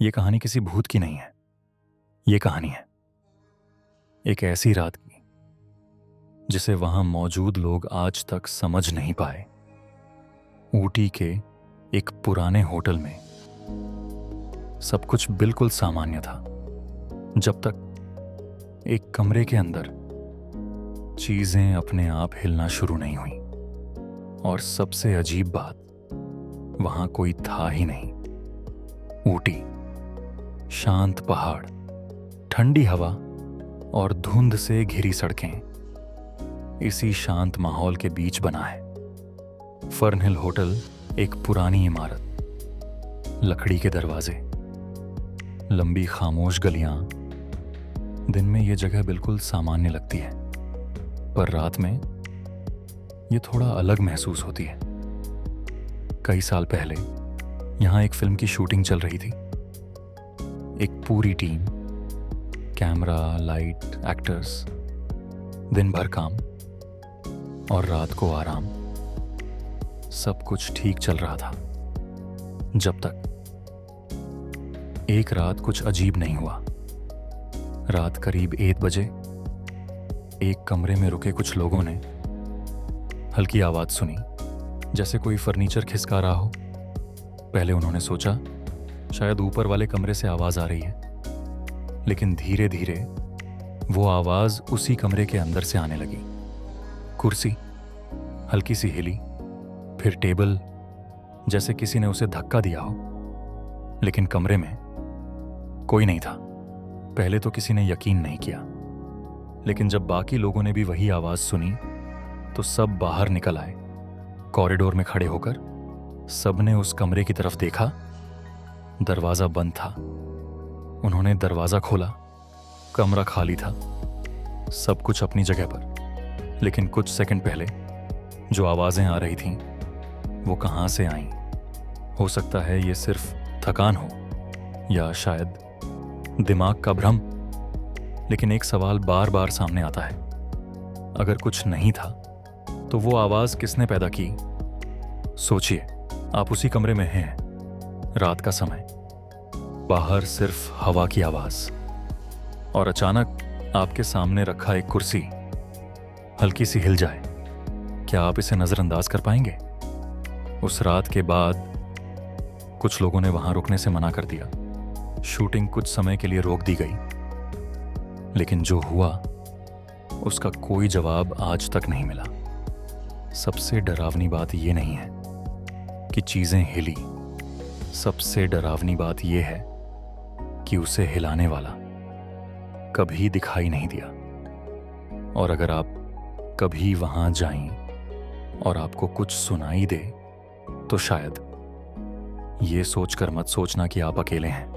ये कहानी किसी भूत की नहीं है। ये कहानी है एक ऐसी रात की जिसे वहां मौजूद लोग आज तक समझ नहीं पाए। ऊटी के एक पुराने होटल में सब कुछ बिल्कुल सामान्य था, जब तक एक कमरे के अंदर चीजें अपने आप हिलना शुरू नहीं हुई। और सबसे अजीब बात, वहां कोई था ही नहीं। ऊटी, शांत पहाड़, ठंडी हवा और धुंध से घिरी सड़कें, इसी शांत माहौल के बीच बना है। फर्नहिल होटल एक पुरानी इमारत, लकड़ी के दरवाजे, लंबी खामोश गलियां। दिन में यह जगह बिल्कुल सामान्य लगती है, पर रात में यह थोड़ा अलग महसूस होती है। कई साल पहले यहां एक फिल्म की शूटिंग चल रही थी। एक पूरी टीम, कैमरा, लाइट, एक्टर्स, दिन भर काम और रात को आराम। सब कुछ ठीक चल रहा था, जब तक एक रात कुछ अजीब नहीं हुआ। रात करीब 1 बजे एक कमरे में रुके कुछ लोगों ने हल्की आवाज सुनी, जैसे कोई फर्नीचर खिसका रहा हो। पहले उन्होंने सोचा शायद ऊपर वाले कमरे से आवाज आ रही है, लेकिन धीरे धीरे वो आवाज उसी कमरे के अंदर से आने लगी। कुर्सी हल्की सी हिली, फिर टेबल जैसे किसी ने उसे धक्का दिया हो, लेकिन कमरे में कोई नहीं था। पहले तो किसी ने यकीन नहीं किया, लेकिन जब बाकी लोगों ने भी वही आवाज सुनी तो सब बाहर निकल आए। कॉरिडोर में खड़े होकर सबने उस कमरे की तरफ देखा। दरवाजा बंद था। उन्होंने दरवाजा खोला, कमरा खाली था, सब कुछ अपनी जगह पर। लेकिन कुछ सेकंड पहले जो आवाजें आ रही थीं, वो कहां से आईं? हो सकता है ये सिर्फ थकान हो, या शायद दिमाग का भ्रम। लेकिन एक सवाल बार बार सामने आता है, अगर कुछ नहीं था तो वो आवाज किसने पैदा की? सोचिए, आप उसी कमरे में हैं, रात का समय, बाहर सिर्फ हवा की आवाज, और अचानक आपके सामने रखा एक कुर्सी हल्की सी हिल जाए। क्या आप इसे नजरअंदाज कर पाएंगे? उस रात के बाद कुछ लोगों ने वहां रुकने से मना कर दिया। शूटिंग कुछ समय के लिए रोक दी गई, लेकिन जो हुआ उसका कोई जवाब आज तक नहीं मिला। सबसे डरावनी बात यह नहीं है कि चीजें हिली, सबसे डरावनी बात यह है कि उसे हिलाने वाला कभी दिखाई नहीं दिया। और अगर आप कभी वहां जाएं और आपको कुछ सुनाई दे, तो शायद ये सोचकर मत सोचना कि आप अकेले हैं।